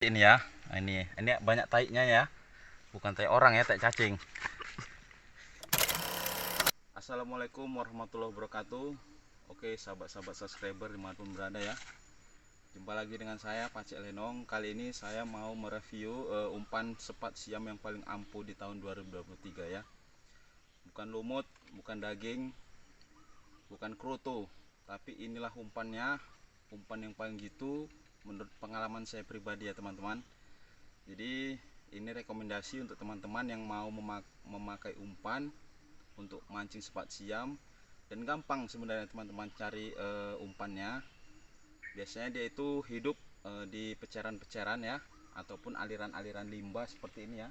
Ini ya, ini banyak taiknya ya, bukan tai orang ya, tai cacing. Assalamualaikum warahmatullahi wabarakatuh. Oke, sahabat-sahabat subscriber dimanapun berada ya, jumpa lagi dengan saya Pak Cik Lenong. Kali ini saya mau mereview umpan sepat siam yang paling ampuh di tahun 2023 ya. Bukan lumut, bukan daging, bukan kroto, tapi inilah umpannya, umpan yang paling gitu menurut pengalaman saya pribadi ya teman-teman. Jadi ini rekomendasi untuk teman-teman yang mau memakai umpan untuk mancing sepat siam, dan gampang sebenarnya teman-teman cari umpannya. Biasanya dia itu hidup di peceran-peceran ya, ataupun aliran-aliran limbah seperti ini ya.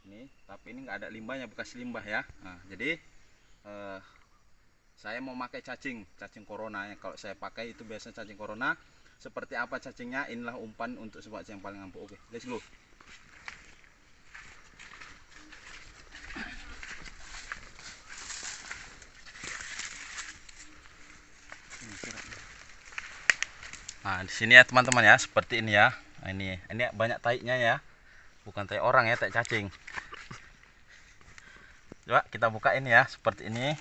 Ini, tapi ini nggak ada limbahnya, bekas limbah ya. Nah, jadi saya mau pakai cacing corona ya. Kalau saya pakai itu biasanya cacing corona. Seperti apa cacingnya? Inilah umpan untuk sepat siam yang paling ampuh. Oke, let's go. Nah, di sini ya teman-teman ya, seperti ini ya. Nah, ini banyak taiknya ya, bukan tai orang ya, tai cacing. Coba kita buka ini ya, seperti ini.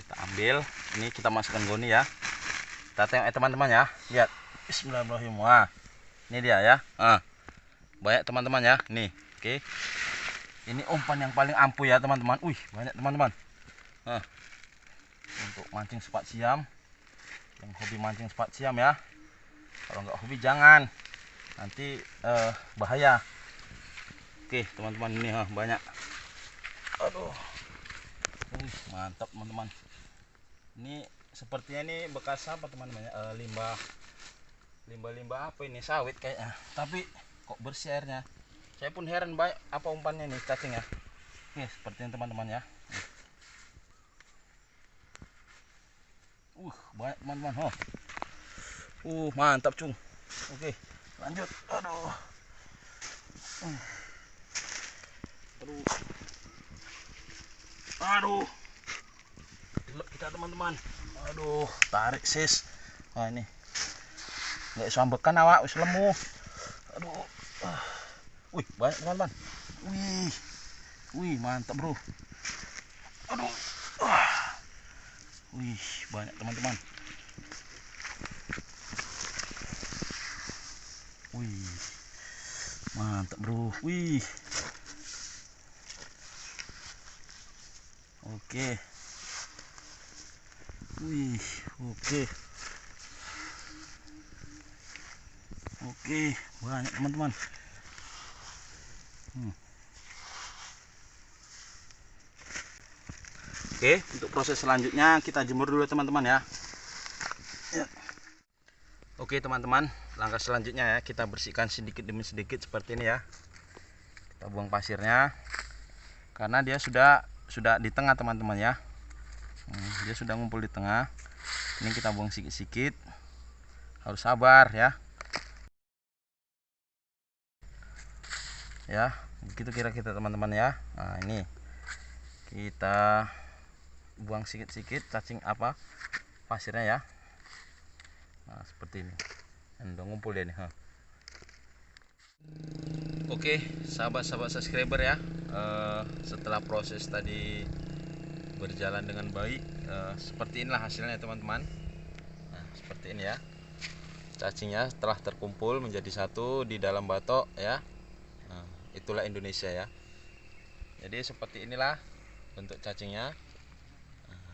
Kita ambil, ini kita masukkan goni ya. Kita tengok teman-teman ya, lihat. Bismillahirrahmanirrahim. Wah, ini dia ya. Banyak teman-teman ya, nih. Oke. Ini umpan yang paling ampuh ya teman-teman. Wih, banyak teman-teman. Untuk mancing sepat siam, yang hobi mancing sepat siam ya. Kalau nggak hobi jangan, nanti bahaya. Oke teman-teman, ini banyak. Aduh, mantap teman-teman. Ini sepertinya ini bekas apa teman-teman ya, limbah apa ini, sawit kayaknya, tapi kok bersih airnya. Saya pun heran, baik apa umpannya nih cacing ya. Oke, seperti ini teman-teman ya. Banyak teman-teman. Mantap cung. Oke, lanjut. Aduh. Aduh. Delep kita teman-teman. Aduh, tarik sis. Nah, ini. Nggak sambekan awak, wis lemu. Aduh. Wih, banyak teman-teman. Wih, mantap, Bro. Aduh. Wih, banyak teman-teman. Wih, mantap, Bro. Wih. Oke. Wih, oke. Oke, banyak teman-teman. Oke, untuk proses selanjutnya kita jemur dulu teman-teman ya. Oke teman-teman, langkah selanjutnya ya, kita bersihkan sedikit demi sedikit seperti ini ya. Kita buang pasirnya, karena dia sudah di tengah teman-teman ya. Dia sudah ngumpul di tengah. Ini kita buang sedikit-sedikit, harus sabar ya. Ya, begitu kira-kira teman-teman ya. Nah, ini kita buang sedikit-sedikit cacing apa pasirnya ya. Nah, seperti ini. Udah ngumpul dia nih. Oke, sahabat-sahabat subscriber ya. Setelah proses tadi berjalan dengan baik, seperti inilah hasilnya teman-teman. Nah, seperti ini ya. Cacingnya telah terkumpul menjadi satu di dalam batok ya. Nah, itulah Indonesia ya. Jadi seperti inilah bentuk cacingnya.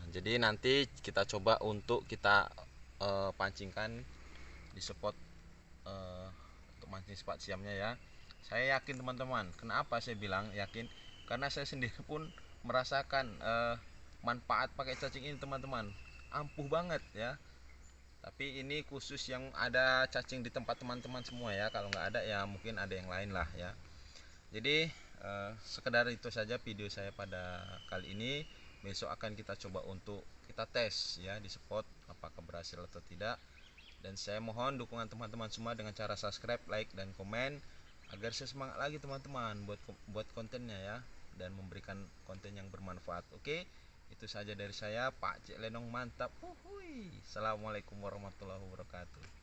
Jadi nanti kita coba untuk kita pancingkan di spot untuk mancing sepat siamnya ya. Saya yakin teman-teman. Kenapa saya bilang yakin? Karena saya sendiri pun merasakan manfaat pakai cacing ini teman-teman. Ampuh banget ya. Tapi ini khusus yang ada cacing di tempat teman-teman semua ya. Kalau nggak ada ya mungkin ada yang lain lah ya. Jadi sekedar itu saja video saya pada kali ini. Besok akan kita coba untuk kita tes ya di spot apakah berhasil atau tidak. Dan saya mohon dukungan teman-teman semua dengan cara subscribe, like, dan komen agar saya semangat lagi teman-teman buat kontennya ya, dan memberikan konten yang bermanfaat. Oke, itu saja dari saya Pak Cik Lenong, mantap. Assalamualaikum warahmatullahi wabarakatuh.